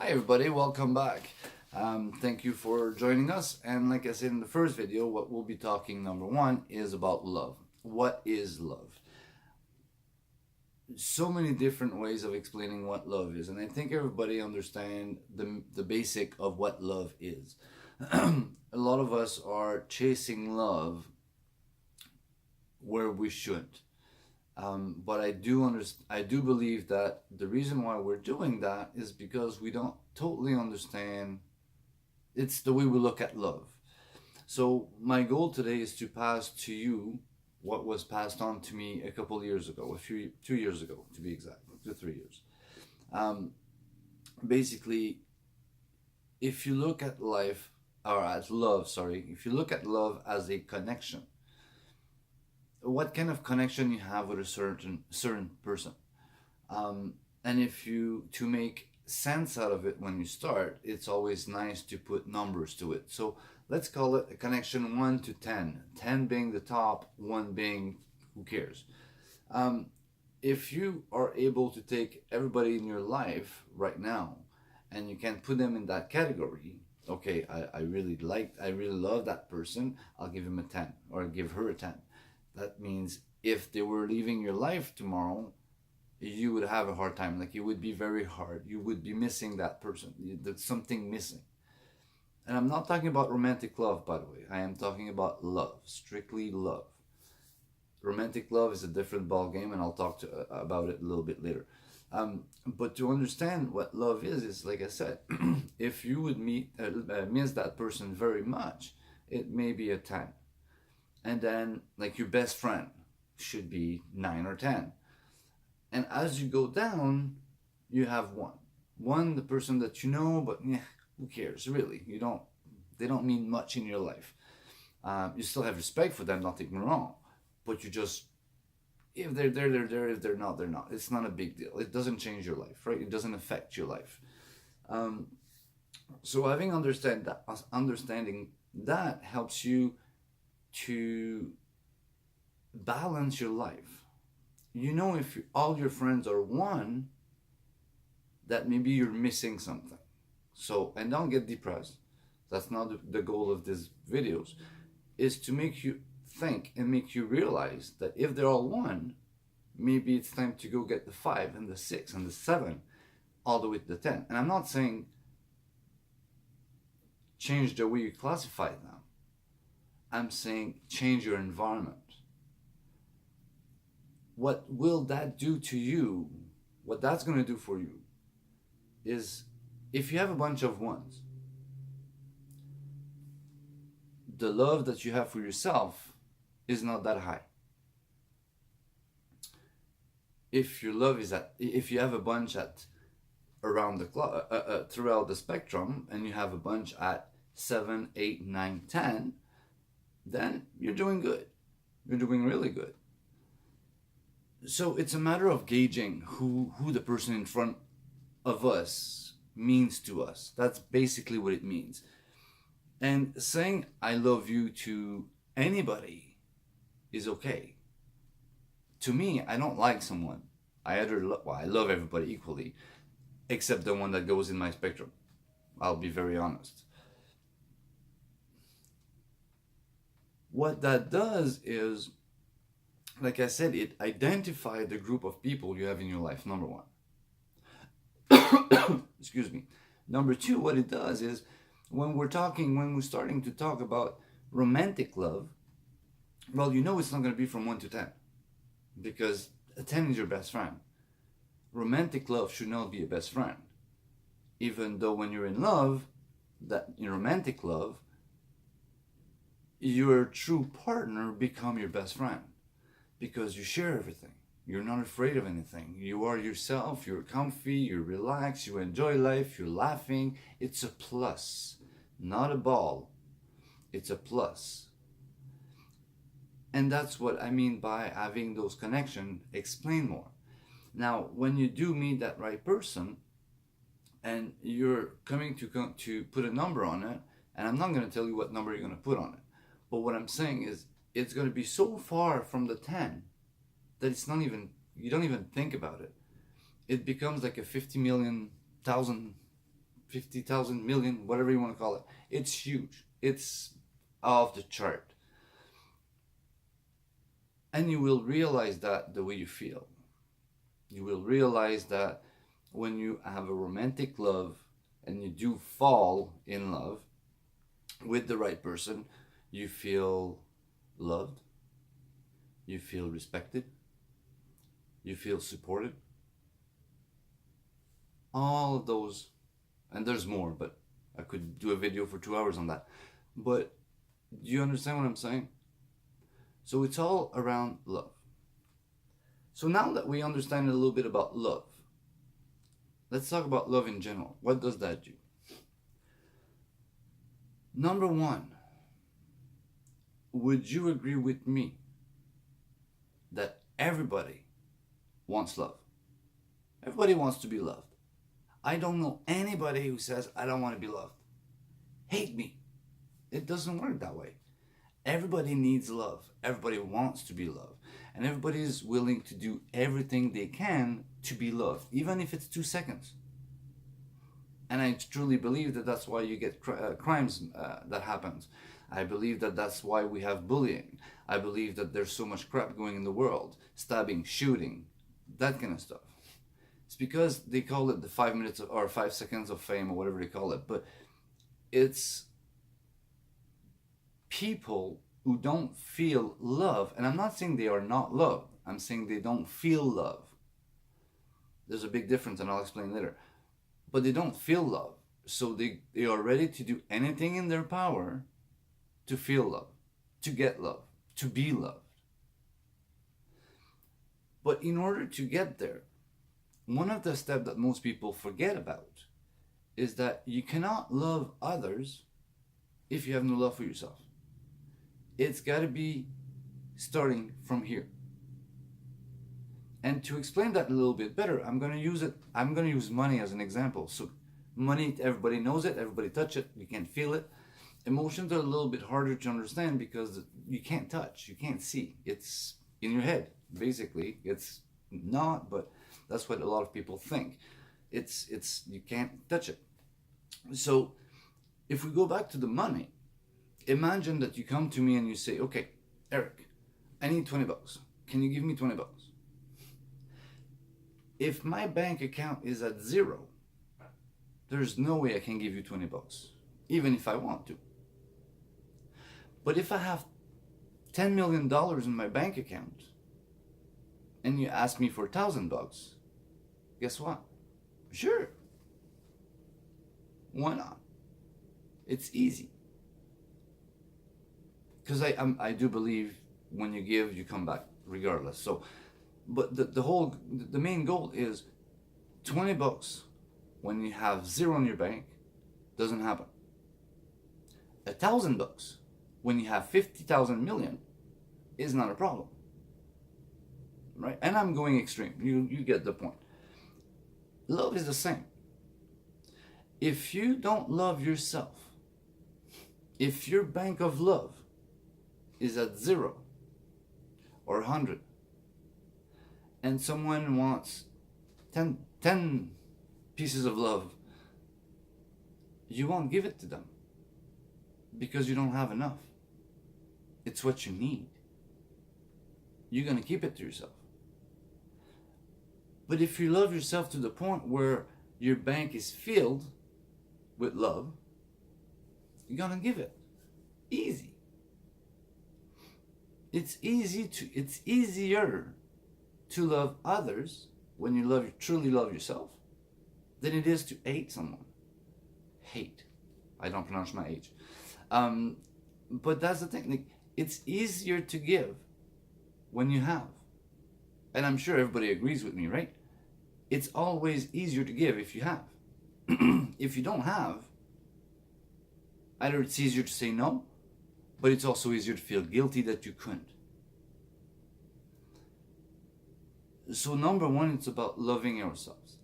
Hi everybody, welcome back. Thank you for joining us. And like I said in the first video, what we'll be talking number one is about love. What is love? So many different ways of explaining what love is, and I think everybody understand the basic of what love is. A lot of us are chasing love where we shouldn't. But I do believe that the reason why we're doing that is because we don't totally understand. It's the way we look at love. So my goal today is to pass to you what was passed on to me a couple of years ago, 2 years ago to be exact, 2 3 years. Um, Basically, if you look at life or at love, sorry, if you look at love as a connection, what kind of connection you have with a certain person, and if you to make sense out of it when you start, it's always nice to put numbers to it. So let's call it a connection 1 to 10, 10 being the top, 1 being who cares. If you are able to take everybody in your life right now and you can put them in that category, okay, I really love that person, I'll give him a 10 or give her a 10. That means if they were leaving your life tomorrow, you would have a hard time. Like, it would be very hard. You would be missing that person. There's something missing. And I'm not talking about romantic love, by the way. I am talking about love, strictly love. Romantic love is a different ball game, and I'll talk about it a little bit later. But to understand what love is like I said, if you would miss that person very much, it may be a 10. And then, like, your best friend should be 9 or 10. And as you go down, you have one, the person that you know, but who cares, really? They don't mean much in your life. You still have respect for them, not take me wrong, but you just, if they're there, they're there. If they're not, they're not. It's not a big deal. It doesn't change your life, right? It doesn't affect your life. So understanding that helps you to balance your life. If all your friends are 1, that maybe you're missing something. So, and don't get depressed. That's not the goal of these videos, is to make you think and make you realize that if they're all 1, maybe it's time to go get the 5 and the 6 and the 7, all the way to the 10. And I'm not saying change the way you classify them. I'm saying change your environment. What will that do to you? What that's going to do for you is, if you have a bunch of 1s, the love that you have for yourself is not that high. If you have a bunch at around the clock, throughout the spectrum, and you have a bunch at 7, 8, 9, 10, then you're doing good. You're doing really good. So it's a matter of gauging who the person in front of us means to us. That's basically what it means. And saying I love you to anybody is okay. To me, I don't like someone. I love everybody equally, except the one that goes in my spectrum. I'll be very honest. What that does is, like I said, it identifies the group of people you have in your life, number 1. Excuse me. Number 2, what it does is, when we're starting to talk about romantic love, well, it's not going to be from 1 to 10, because a 10 is your best friend. Romantic love should not be a best friend, even though when you're in love, that in romantic love, your true partner become your best friend, because you share everything. You're not afraid of anything. You are yourself. You're comfy. You're relaxed. You enjoy life. You're laughing. It's a plus, not a ball. It's a plus. And that's what I mean by having those connections. Explain more. Now, when you do meet that right person, and you're coming to put a number on it, and I'm not going to tell you what number you're going to put on it, but what I'm saying is, it's going to be so far from the 10 that you don't even think about it. It becomes like a 50 million thousand 50,000 million, whatever you want to call it. It's huge. It's off the chart. And you will realize that the way you feel. You will realize that when you have a romantic love and you do fall in love with the right person, you feel loved, you feel respected, you feel supported. All of those, and there's more, but I could do a video for 2 hours on that. But do you understand what I'm saying? So it's all around love. So now that we understand a little bit about love, let's talk about love in general. What does that do? Number one, would you agree with me that everybody wants love? Everybody wants to be loved. I don't know anybody who says, I don't want to be loved. Hate me. It doesn't work that way. Everybody needs love. Everybody wants to be loved. And everybody is willing to do everything they can to be loved, even if it's 2 seconds. And I truly believe that that's why you get crimes that happens. I believe that that's why we have bullying. I believe that there's so much crap going in the world. Stabbing, shooting, that kind of stuff. It's because they call it the 5 minutes or 5 seconds of fame or whatever they call it. But it's people who don't feel love. And I'm not saying they are not loved. I'm saying they don't feel love. There's a big difference, and I'll explain later. But they don't feel love. So they are ready to do anything in their power to feel love, to get love, to be loved. But in order to get there, one of the steps that most people forget about is that you cannot love others if you have no love for yourself. It's got to be starting from here. And to explain that a little bit better, I'm going to use money as an example. So money, everybody knows it, everybody touch it, you can feel it. Emotions are a little bit harder to understand because you can't touch, you can't see. It's in your head, basically. It's not, but that's what a lot of people think. It's you can't touch it. So if we go back to the money, imagine that you come to me and you say, okay, Eric, I need $20. Can you give me $20? If my bank account is at zero, there's no way I can give you $20, even if I want to. But if I have $10 million in my bank account and you ask me for $1,000, guess what? Sure. Why not? It's easy. Because I do believe when you give, you come back regardless. So, but the main goal is $20 when you have zero in your bank doesn't happen. $1,000 when you have 50,000 million is not a problem, right? And I'm going extreme. You get the point. Love is the same. If you don't love yourself, if your bank of love is at 0 or 100, and someone wants 10 pieces of love, you won't give it to them because you don't have enough. It's what you need. You're going to keep it to yourself. But if you love yourself to the point where your bank is filled with love, you're going to give it. Easy. It's easier to love others when you truly love yourself than it is to hate someone. Hate. I don't pronounce my H. But that's the thing. It's easier to give when you have. And I'm sure everybody agrees with me, right? It's always easier to give if you have. If you don't have, either it's easier to say no, but it's also easier to feel guilty that you couldn't. So number one, it's about loving ourselves.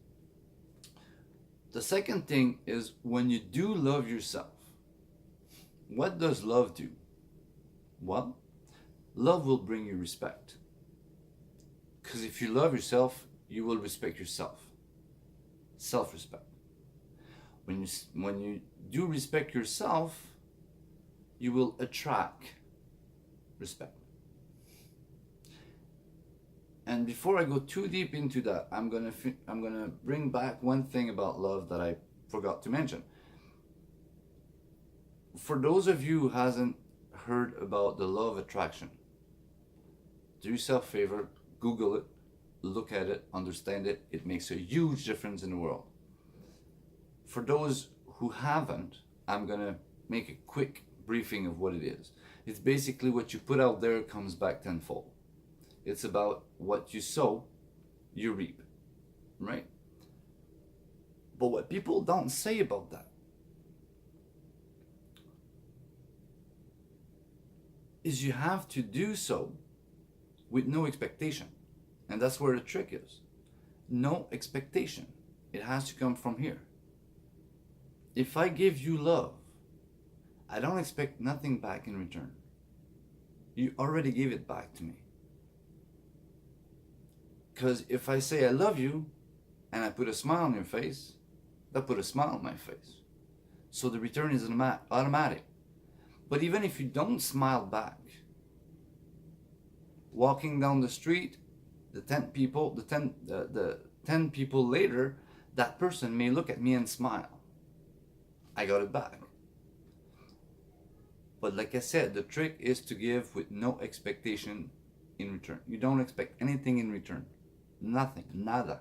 The second thing is when you do love yourself, what does love do? Well, love will bring you respect. Because if you love yourself, you will respect yourself. Self-respect. When you do respect yourself, you will attract respect. And before I go too deep into that, I'm gonna bring back one thing about love that I forgot to mention. For those of you who hasn't heard about the law of attraction, do yourself a favor, Google it, look at it, understand it. It makes a huge difference in the world. For those who haven't, I'm gonna make a quick briefing of what it is. It's basically what you put out there comes back tenfold. It's about what you sow, you reap, right? But what people don't say about that is you have to do so with no expectation. And that's where the trick is. No expectation. It has to come from here. If I give you love, I don't expect nothing back in return. You already gave it back to me. Because if I say I love you and I put a smile on your face, that put a smile on my face. So the return is automatic. But even if you don't smile back, walking down the street, the 10 people later, that person may look at me and smile. I got it back. But like I said, the trick is to give with no expectation in return. You don't expect anything in return. Nothing, nada.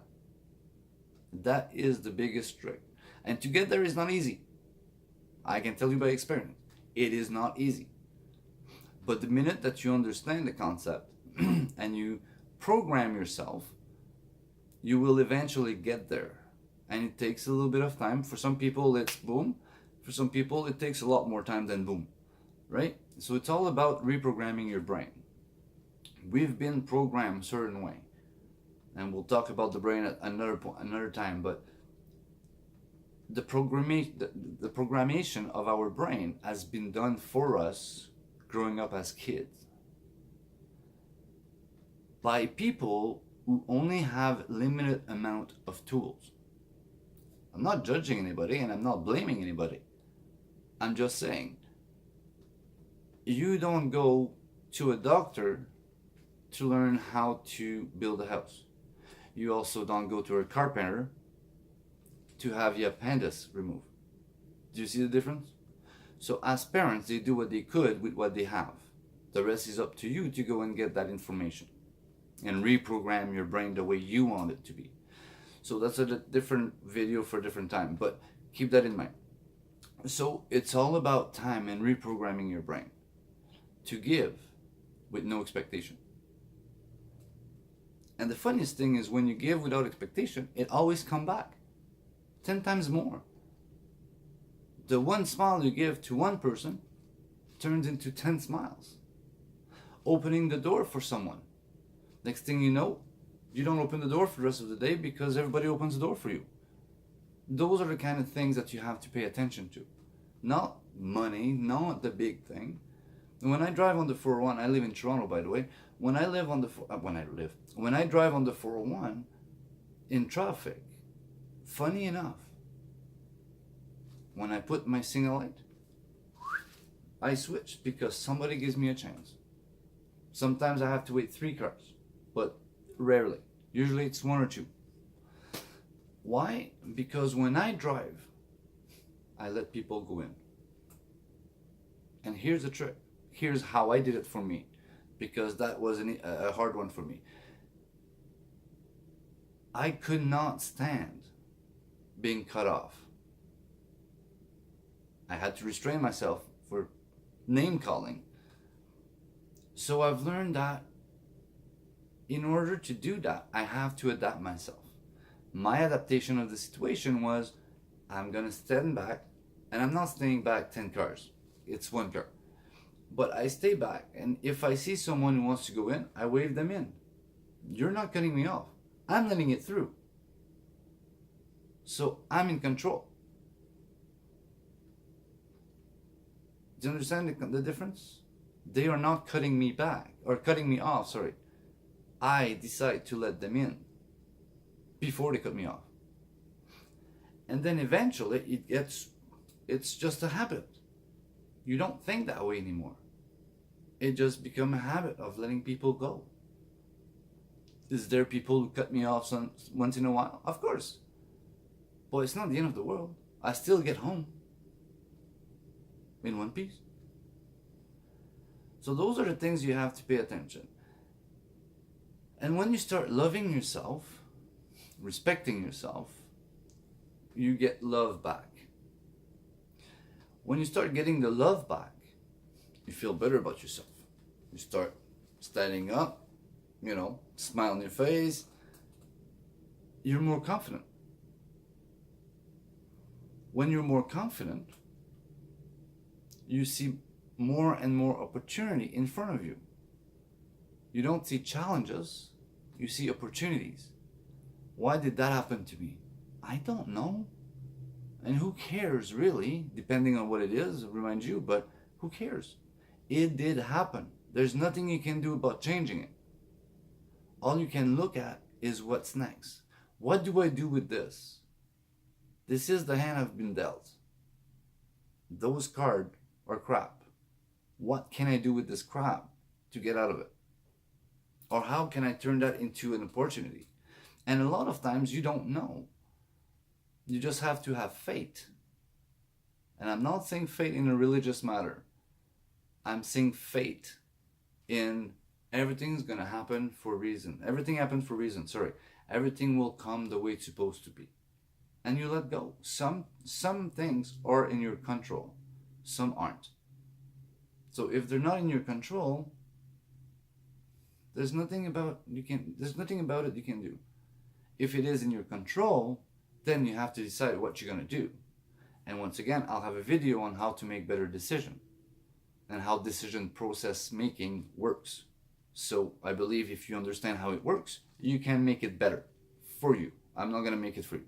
That is the biggest trick. And to get there is not easy. I can tell you by experience. It is not easy. But the minute that you understand the concept and you program yourself, you will eventually get there. And it takes a little bit of time. For some people, it's boom. For some people, it takes a lot more time than boom. Right? So it's all about reprogramming your brain. We've been programmed a certain way. And we'll talk about the brain at another time, but the programmation of our brain has been done for us growing up as kids by people who only have limited amount of tools. I'm not judging anybody and I'm not blaming anybody. I'm just saying, you don't go to a doctor to learn how to build a house. You also don't go to a carpenter to have your appendix removed. Do you see the difference? So as parents, they do what they could with what they have. The rest is up to you to go and get that information and reprogram your brain the way you want it to be. So that's a different video for a different time, but keep that in mind. So it's all about time and reprogramming your brain to give with no expectation. And the funniest thing is when you give without expectation, it always comes back 10 times more. The one smile you give to one person turns into 10 smiles. Opening the door for someone. Next thing you know, you don't open the door for the rest of the day because everybody opens the door for you. Those are the kind of things that you have to pay attention to. Not money, not the big thing. When I drive on the 401, I live in Toronto, by the way. When I drive on the 401 in traffic, funny enough, when I put my signal light, I switch because somebody gives me a chance. Sometimes I have to wait 3 cars, but rarely. Usually it's 1 or 2. Why? Because when I drive, I let people go in. And here's the trick. Here's how I did it for me, because that was a hard one for me. I could not stand being cut off. I had to restrain myself for name calling. So I've learned that in order to do that, I have to adapt myself. My adaptation of the situation was, I'm gonna stand back, and I'm not staying back 10 cars. It's 1 car. But I stay back, and if I see someone who wants to go in, I wave them in. You're not cutting me off. I'm letting it through. So I'm in control. Do you understand the difference? They are not cutting me back, or cutting me off, sorry. I decide to let them in before they cut me off. And then eventually it's just a habit. You don't think that way anymore. It just become a habit of letting people go. Is there people who cut me off once in a while? Of course. But it's not the end of the world. I still get home in one piece. So those are the things you have to pay attention. And when you start loving yourself, respecting yourself, you get love back. When you start getting the love back, you feel better about yourself. You start standing up, smile on your face. You're more confident. When you're more confident, you see more and more opportunity in front of you. You don't see challenges, you see opportunities. Why did that happen to me? I don't know. And who cares, really, depending on what it is, remind you, but who cares? It did happen. There's nothing you can do about changing it. All you can look at is what's next. What do I do with this? This is the hand I've been dealt. Those cards are crap. What can I do with this crap to get out of it? Or how can I turn that into an opportunity? And a lot of times you don't know. You just have to have faith. And I'm not saying faith in a religious matter. I'm saying faith in everything's going to happen for a reason. Everything happens for a reason, sorry. Everything will come the way it's supposed to be. And you let go. Some things are in your control. Some aren't. So if they're not in your control, there's nothing about it you can do. If it is in your control, then you have to decide what you're going to do. And once again, I'll have a video on how to make better decisions and how decision process making works. So I believe if you understand how it works, you can make it better for you. I'm not going to make it for you.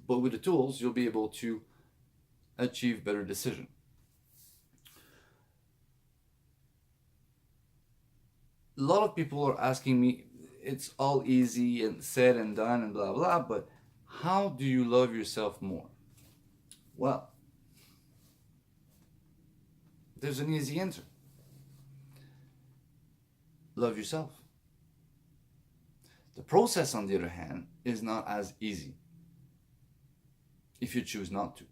But with the tools, you'll be able to achieve better decision. A lot of people are asking me, it's all easy and said and done and blah, blah, but how do you love yourself more? Well, there's an easy answer. Love yourself. The process, on the other hand, is not as easy if you choose not to.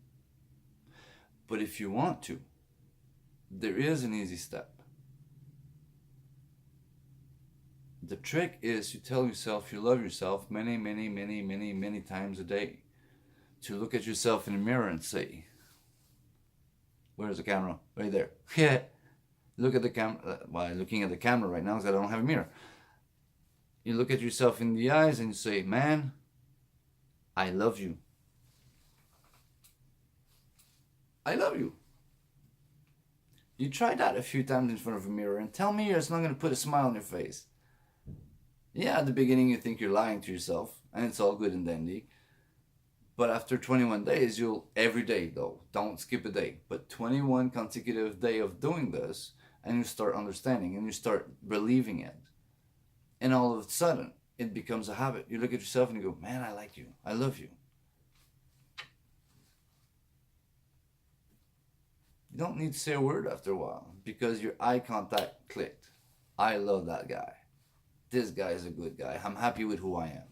But if you want to, there is an easy step. The trick is to tell yourself you love yourself many, many, many, many, many times a day. To look at yourself in the mirror and say, where's the camera? Right there. Yeah. Look at the camera. Well, I'm looking at the camera right now because I don't have a mirror. You look at yourself in the eyes and you say, man, I love you. I love you. You try that a few times in front of a mirror and tell me it's not going to put a smile on your face. Yeah, at the beginning you think you're lying to yourself and it's all good and dandy. But after 21 days, every day though, don't skip a day, but 21 consecutive days of doing this, and you start understanding and you start believing it. And all of a sudden, it becomes a habit. You look at yourself and you go, man, I like you. I love you. You don't need to say a word after a while because your eye contact clicked. I love that guy. This guy is a good guy. I'm happy with who I am.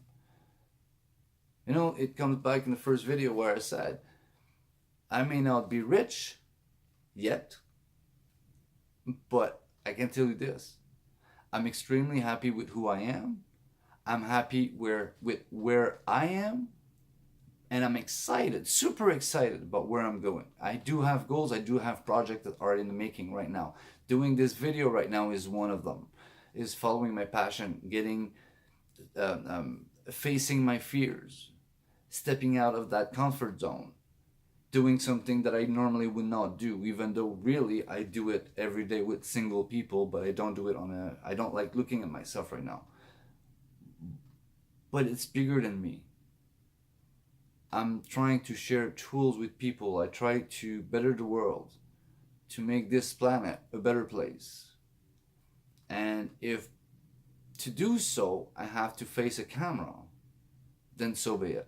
You know, it comes back in the first video where I said, I may not be rich yet, but I can tell you this. I'm extremely happy with who I am. I'm happy with where I am. And I'm excited, super excited about where I'm going. I do have goals. I do have projects that are in the making right now. Doing this video right now is one of them. Is following my passion, facing my fears, stepping out of that comfort zone, doing something that I normally would not do, even though really I do it every day with single people, but I don't do it I don't like looking at myself right now. But it's bigger than me. I'm trying to share tools with people. I try to better the world, to make this planet a better place. And if to do so, I have to face a camera, then so be it.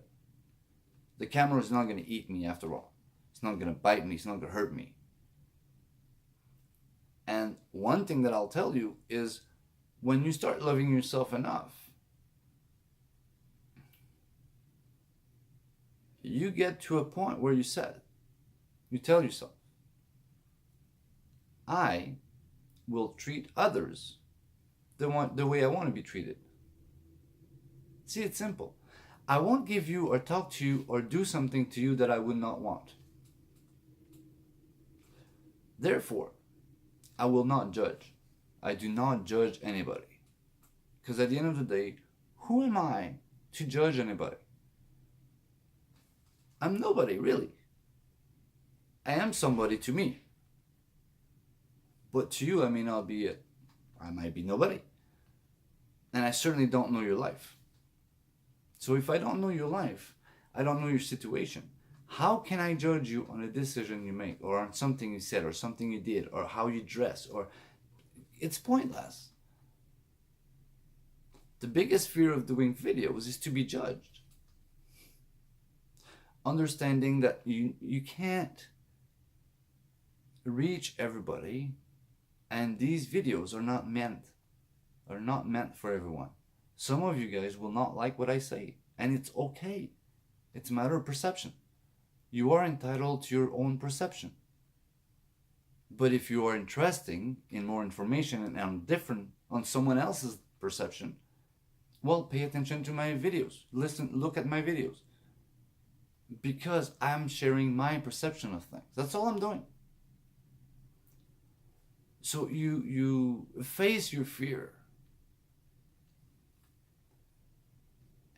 The camera is not going to eat me after all. It's not going to bite me. It's not going to hurt me. And one thing that I'll tell you is when you start loving yourself enough, you get to a point where you tell yourself, I will treat others the way I want to be treated. See, it's simple. I won't give you or talk to you or do something to you that I would not want. Therefore, I will not judge. I do not judge anybody. Because at the end of the day, who am I to judge anybody? I'm nobody, really. I am somebody to me. But to you, I may not be it. I might be nobody. And I certainly don't know your life. So if I don't know your life, I don't know your situation. How can I judge you on a decision you make, or on something you said, or something you did, or how you dress, or it's pointless. The biggest fear of doing videos is to be judged. Understanding that you can't reach everybody, and these videos are not meant for everyone. Some of you guys will not like what I say, and it's okay. It's a matter of perception. You are entitled to your own perception. But if you are interested in more information and on someone else's perception, well, pay attention to my videos. Look at my videos. Because I'm sharing my perception of things. That's all I'm doing. So you face your fear.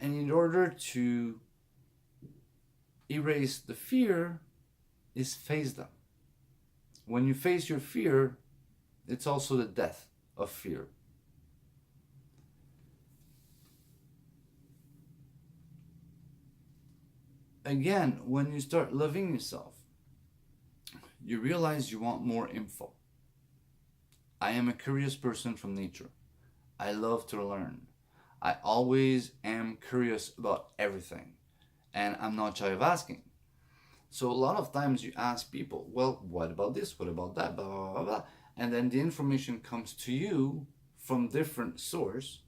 And in order to erase the fear is face them. When you face your fear, it's also the death of fear. Again, when you start loving yourself, you realize you want more info. I am a curious person from nature. I love to learn. I always am curious about everything. And I'm not shy of asking. So a lot of times you ask people, well, what about this? What about that? Blah, blah, blah, blah. And then the information comes to you from different source.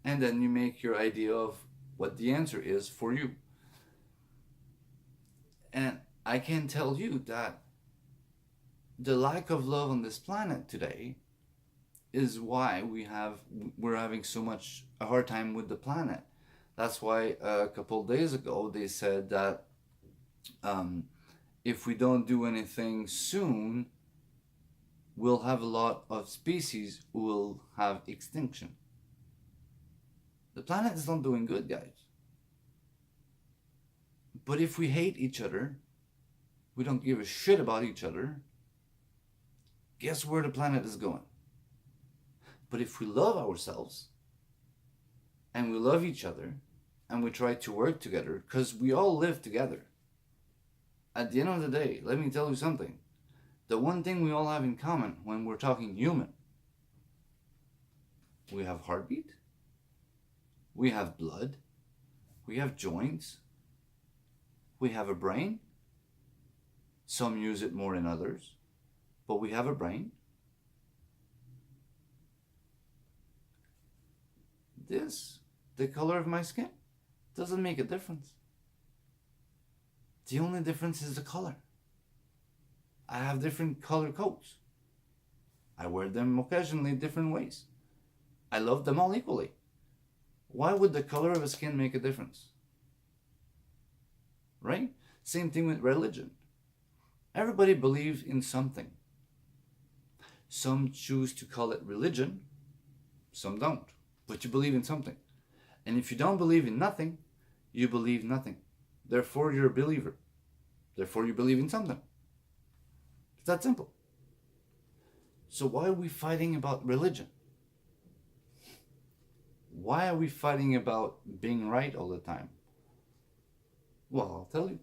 And then you make your idea of what the answer is for you. And I can tell you that the lack of love on this planet today is why we're having so much a hard time with the planet. That's why a couple of days ago they said that if we don't do anything soon, we'll have a lot of species who will have extinction. The planet is not doing good, guys. But if we hate each other, we don't give a shit about each other, guess where the planet is going? But if we love ourselves, and we love each other, and we try to work together, because we all live together, at the end of the day, let me tell you something. The one thing we all have in common when we're talking human, we have heartbeat, we have blood, we have joints, we have a brain. Some use it more than others, but we have a brain. The color of my skin, doesn't make a difference. The only difference is the color. I have different color coats. I wear them occasionally different ways. I love them all equally. Why would the color of a skin make a difference? Right? Same thing with religion. Everybody believes in something. Some choose to call it religion, some don't. But you believe in something. And if you don't believe in nothing, you believe nothing. Therefore, you're a believer. Therefore, you believe in something. It's that simple. So why are we fighting about religion? Why are we fighting about being right all the time? Well, I'll tell you.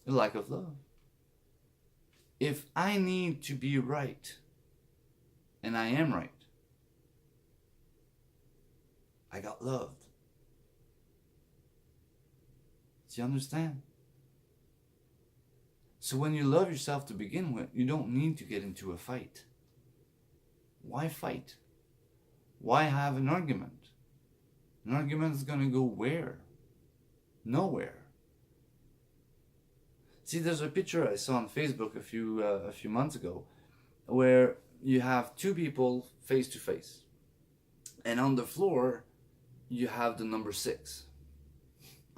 The lack of love. If I need to be right, and I am right, I got loved. Do you understand? So when you love yourself to begin with, you don't need to get into a fight. Why fight? Why have an argument? An argument is going to go where? Nowhere. See, there's a picture I saw on Facebook a few months ago where you have two people face to face, and on the floor you have the number 6.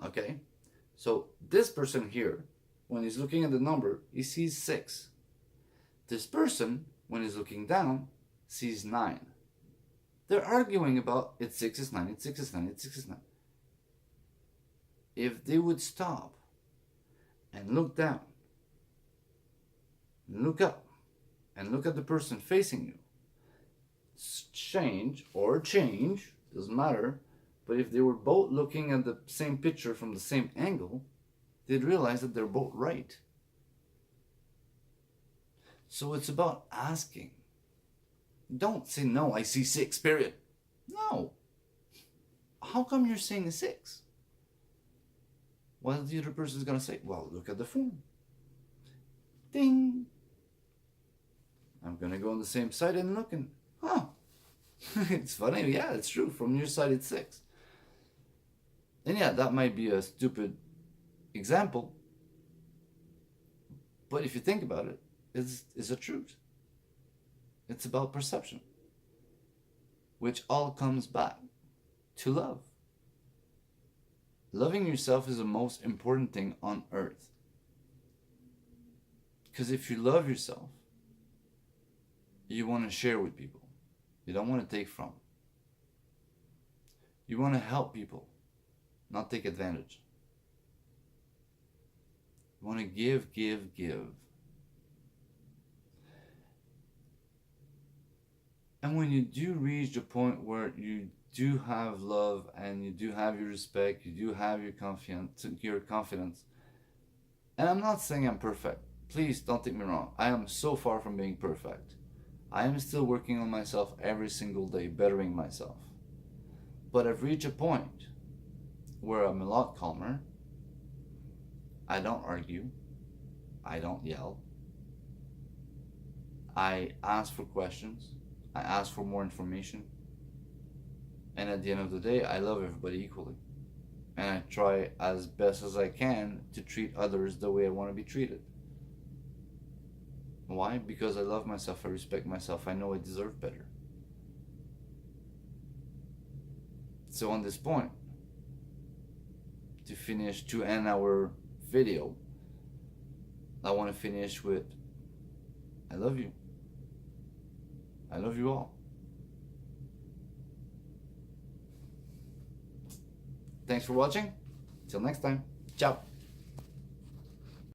Okay? So this person here, when he's looking at the number, he sees 6. This person, when he's looking down, sees 9. They're arguing about it's 6 is 9, it's 6 is 9, it's 6 is 9. If they would stop and look down, and look up, and look at the person facing you, change, doesn't matter, but if they were both looking at the same picture from the same angle, they'd realize that they're both right. So it's about asking. Don't say, no, I see 6, period. No. How come you're saying a 6? Well, the other person's going to say, well, look at the phone. Ding. I'm going to go on the same side and look and, it's funny. Yeah, it's true. From your side, it's 6. And yeah, that might be a stupid example. But if you think about it, it's a truth. It's about perception, which all comes back to love. Loving yourself is the most important thing on earth. Because if you love yourself, you want to share with people. You don't want to take from. You want to help people, not take advantage. You want to give, give, give. And when you do reach the point where you do have love and you do have your respect, you do have your confidence. And I'm not saying I'm perfect. Please don't take me wrong. I am so far from being perfect. I am still working on myself every single day, bettering myself. But I've reached a point where I'm a lot calmer. I don't argue. I don't yell. I ask for questions. I ask for more information. And at the end of the day, I love everybody equally. And I try as best as I can to treat others the way I want to be treated. Why? Because I love myself, I respect myself, I know I deserve better. So on this point, to finish to end our video, I want to finish with, I love you. I love you all. Thanks for watching. Till next time. Ciao.